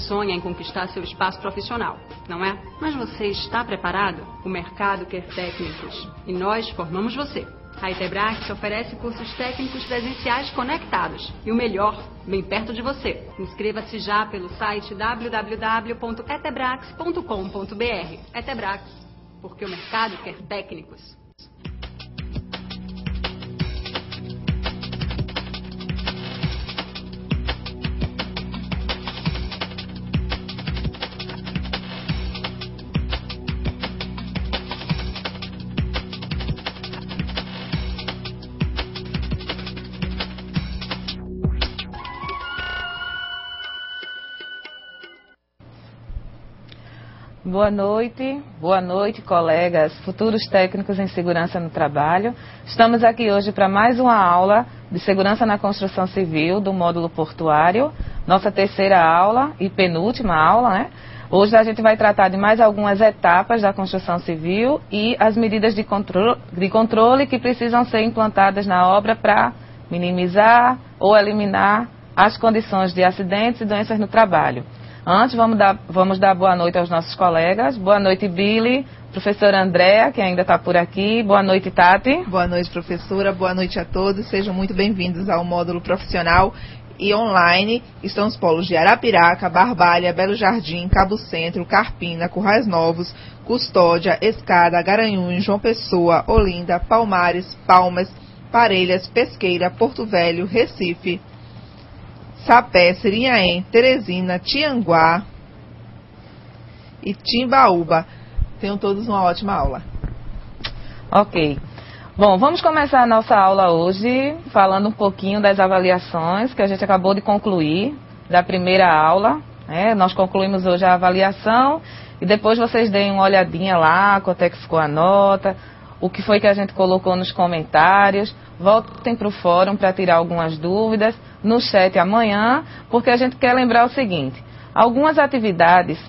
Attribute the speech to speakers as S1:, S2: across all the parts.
S1: sonha em conquistar seu espaço profissional, não é? Mas você está preparado? O mercado quer técnicos e nós formamos você. A Etebrax oferece cursos técnicos presenciais conectados e o melhor, bem perto de você. Inscreva-se já pelo site www.etebrax.com.br. Etebrax, porque o mercado quer técnicos.
S2: Boa noite, colegas, futuros técnicos em segurança no trabalho. Estamos aqui hoje para mais uma aula de segurança na construção civil do módulo portuário, nossa terceira aula e penúltima aula, né? Hoje a gente vai tratar de mais algumas etapas da construção civil e as medidas de controle que precisam ser implantadas na obra para minimizar ou eliminar as condições de acidentes e doenças no trabalho. Antes, vamos dar boa noite aos nossos colegas. Boa noite, Billy. Professora Andréa, que ainda está por aqui. Boa noite, Tati.
S3: Boa noite, professora. Boa noite a todos. Sejam muito bem-vindos ao módulo profissional e online. Estão os polos de Arapiraca, Barbalha, Belo Jardim, Cabo Centro, Carpina, Currais Novos, Custódia, Escada, Garanhuns, João Pessoa, Olinda, Palmares, Palmas, Parelhas, Pesqueira, Porto Velho, Recife, Sapé, Sirinhaém, Teresina, Tianguá e Timbaúba. Tenham todos uma ótima aula.
S2: Ok. Bom, vamos começar a nossa aula hoje falando um pouquinho das avaliações que a gente acabou de concluir da primeira aula. Nós concluímos hoje a avaliação e depois vocês deem uma olhadinha lá, quanto é que ficou a nota, o que foi que a gente colocou nos comentários. Voltem para o fórum para tirar algumas dúvidas, no chat amanhã, porque a gente quer lembrar o seguinte: algumas atividades,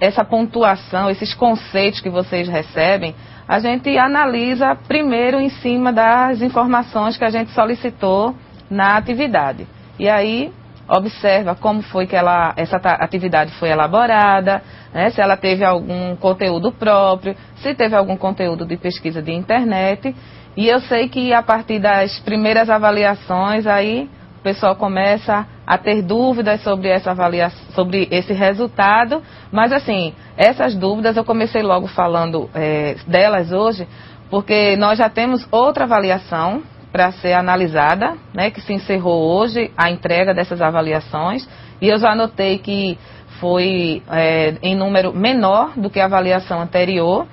S2: essa pontuação, esses conceitos que vocês recebem, a gente analisa primeiro em cima das informações que a gente solicitou na atividade. E aí, observa como foi que essa atividade foi elaborada, se ela teve algum conteúdo próprio, se teve algum conteúdo de pesquisa de internet. E eu sei que a partir das primeiras avaliações, aí o pessoal começa a ter dúvidas sobre essa avaliação, sobre esse resultado. Mas assim, essas dúvidas eu comecei logo falando delas hoje, porque nós já temos outra avaliação para ser analisada, que se encerrou hoje a entrega dessas avaliações. E eu já anotei que foi em número menor do que a avaliação anterior.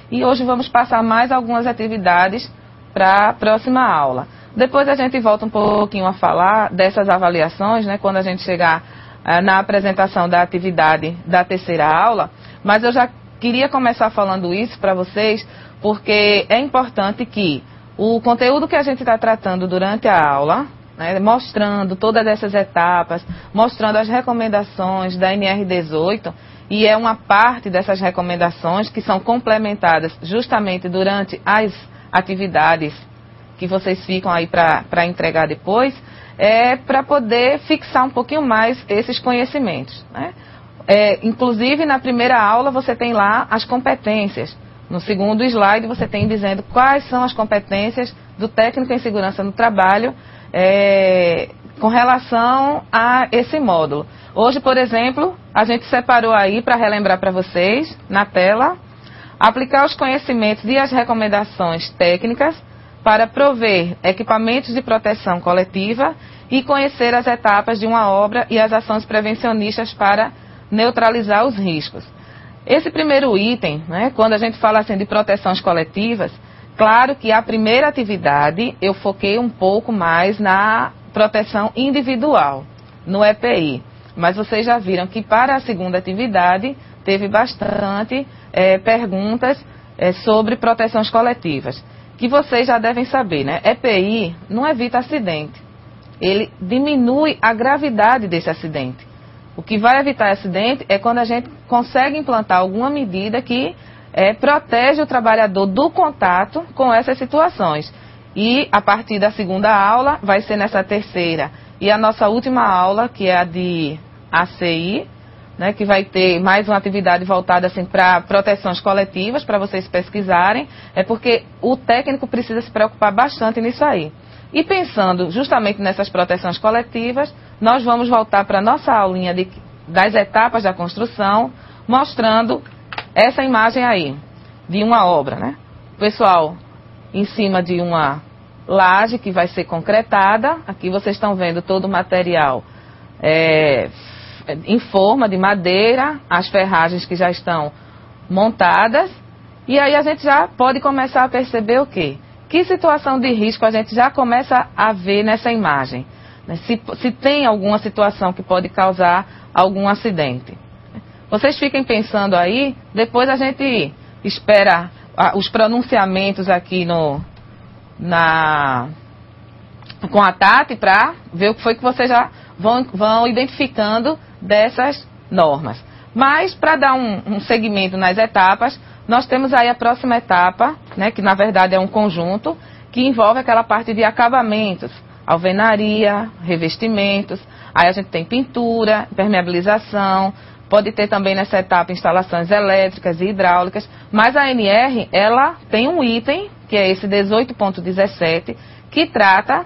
S2: E hoje vamos passar mais algumas atividades para a próxima aula. Depois a gente volta um pouquinho a falar dessas avaliações, quando a gente chegar na apresentação da atividade da terceira aula. Mas eu já queria começar falando isso para vocês, porque é importante que o conteúdo que a gente está tratando durante a aula, mostrando todas essas etapas, mostrando as recomendações da NR18, e é uma parte dessas recomendações que são complementadas justamente durante as atividades que vocês ficam aí para entregar depois, para poder fixar um pouquinho mais esses conhecimentos. Inclusive, na primeira aula você tem lá as competências. No segundo slide você tem dizendo quais são as competências do técnico em segurança no trabalho com relação a esse módulo. Hoje, por exemplo, a gente separou aí para relembrar para vocês, na tela, aplicar os conhecimentos e as recomendações técnicas para prover equipamentos de proteção coletiva e conhecer as etapas de uma obra e as ações prevencionistas para neutralizar os riscos. Esse primeiro item, quando a gente fala assim de proteções coletivas, claro que a primeira atividade eu foquei um pouco mais na proteção individual, no EPI. Mas vocês já viram que para a segunda atividade teve bastante perguntas sobre proteções coletivas, que vocês já devem saber, EPI não evita acidente, ele diminui a gravidade desse acidente. O que vai evitar acidente é quando a gente consegue implantar alguma medida que protege o trabalhador do contato com essas situações. E a partir da segunda aula, vai ser nessa terceira. E a nossa última aula, que é a de ACI, né, que vai ter mais uma atividade voltada assim, para proteções coletivas, para vocês pesquisarem, é porque o técnico precisa se preocupar bastante nisso aí. E pensando justamente nessas proteções coletivas, nós vamos voltar para a nossa aulinha das etapas da construção, mostrando essa imagem aí, de uma obra, né? O pessoal em cima de uma laje que vai ser concretada. Aqui vocês estão vendo todo o material em forma de madeira, as ferragens que já estão montadas. E aí a gente já pode começar a perceber o quê? Que situação de risco a gente já começa a ver nessa imagem? Se tem alguma situação que pode causar algum acidente. Vocês fiquem pensando aí, depois a gente espera os pronunciamentos aqui com a Tati para ver o que foi que vocês já vão identificando dessas normas. Mas, para dar um segmento nas etapas, nós temos aí a próxima etapa, né, que na verdade é um conjunto, que envolve aquela parte de acabamentos, alvenaria, revestimentos, aí a gente tem pintura, impermeabilização, pode ter também nessa etapa instalações elétricas e hidráulicas, mas a ANR, ela tem um item, que é esse 18.17, que trata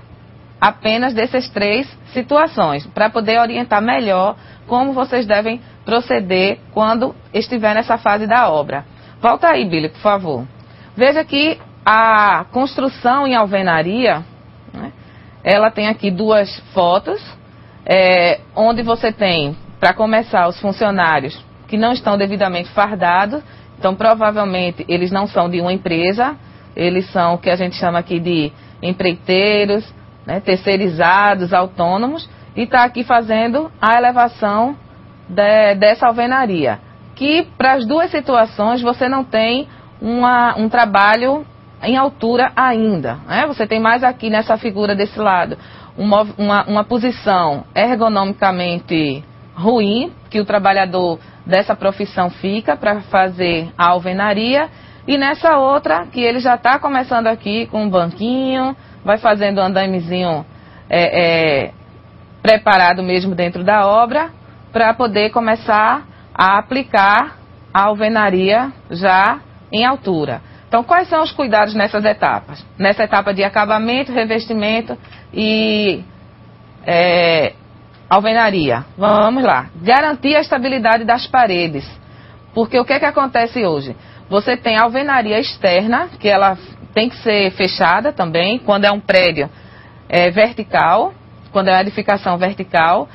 S2: apenas dessas 3 situações, para poder orientar melhor como vocês devem proceder quando estiver nessa fase da obra. Volta aí, Billy, por favor. Veja que a construção em alvenaria, né, ela tem aqui 2 fotos, onde você tem, para começar, os funcionários que não estão devidamente fardados, então provavelmente eles não são de uma empresa, eles são o que a gente chama aqui de empreiteiros, né, terceirizados, autônomos, e está aqui fazendo a elevação dessa alvenaria. Que para as 2 situações você não tem um trabalho em altura ainda, né? Você tem mais aqui nessa figura desse lado uma posição ergonomicamente ruim, que o trabalhador dessa profissão fica para fazer a alvenaria, e nessa outra que ele já está começando aqui com um banquinho, vai fazendo um andamezinho preparado mesmo dentro da obra, para poder começar a aplicar a alvenaria já em altura. Então, quais são os cuidados nessas etapas? Nessa etapa de acabamento, revestimento e alvenaria. Vamos lá. Garantir a estabilidade das paredes. Porque o que é que acontece hoje? Você tem a alvenaria externa, que ela tem que ser fechada também, quando é um prédio vertical, quando é uma edificação vertical.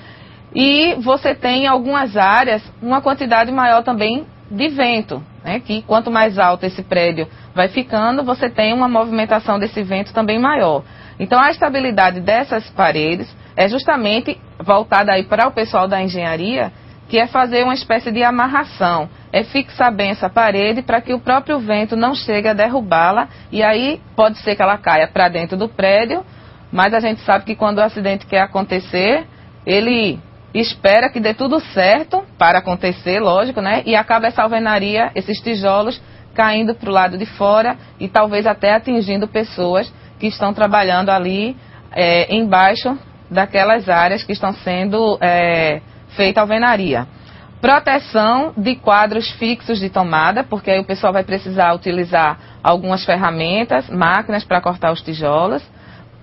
S2: E você tem em algumas áreas uma quantidade maior também de vento, né? Que quanto mais alto esse prédio vai ficando, você tem uma movimentação desse vento também maior. Então a estabilidade dessas paredes é justamente voltada aí para o pessoal da engenharia, que é fazer uma espécie de amarração, é fixar bem essa parede para que o próprio vento não chegue a derrubá-la, e aí pode ser que ela caia para dentro do prédio, mas a gente sabe que quando o acidente quer acontecer, ele espera que dê tudo certo para acontecer, lógico, né? E acaba essa alvenaria, esses tijolos, caindo para o lado de fora e talvez até atingindo pessoas que estão trabalhando ali embaixo daquelas áreas que estão sendo feita alvenaria. Proteção de quadros fixos de tomada, porque aí o pessoal vai precisar utilizar algumas ferramentas, máquinas para cortar os tijolos.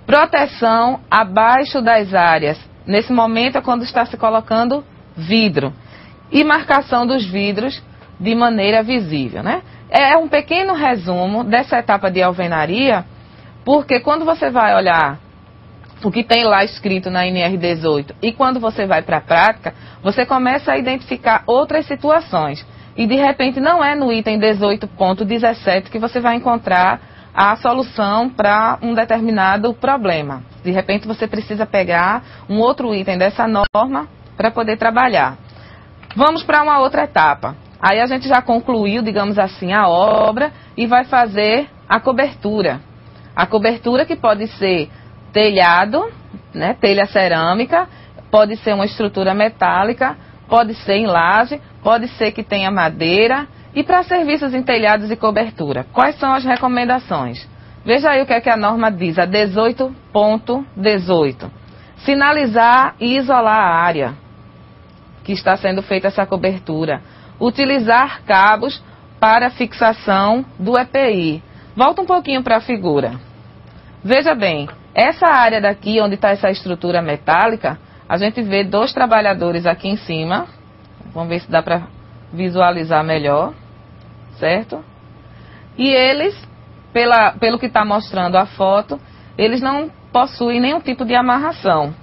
S2: Proteção abaixo das áreas. Nesse momento é quando está se colocando vidro. E marcação dos vidros de maneira visível, né? É um pequeno resumo dessa etapa de alvenaria, porque quando você vai olhar o que tem lá escrito na NR18 e quando você vai para a prática, você começa a identificar outras situações. E de repente não é no item 18.17 que você vai encontrar a solução para um determinado problema. De repente você precisa pegar um outro item dessa norma para poder trabalhar. Vamos para uma outra etapa. Aí a gente já concluiu, digamos assim, a obra e vai fazer a cobertura. A cobertura que pode ser telhado, né, telha cerâmica, pode ser uma estrutura metálica, pode ser em laje, pode ser que tenha madeira. E para serviços em telhados e cobertura, quais são as recomendações? Veja aí o que é que a norma diz, a 18.18. Sinalizar e isolar a área. que está sendo feita essa cobertura. Utilizar cabos para fixação do EPI. Volta um pouquinho para a figura. Veja bem, essa área daqui, onde está essa estrutura metálica, a gente vê 2 trabalhadores aqui em cima. Vamos ver se dá para visualizar melhor, certo? E eles, pelo que está mostrando a foto, eles não possuem nenhum tipo de amarração.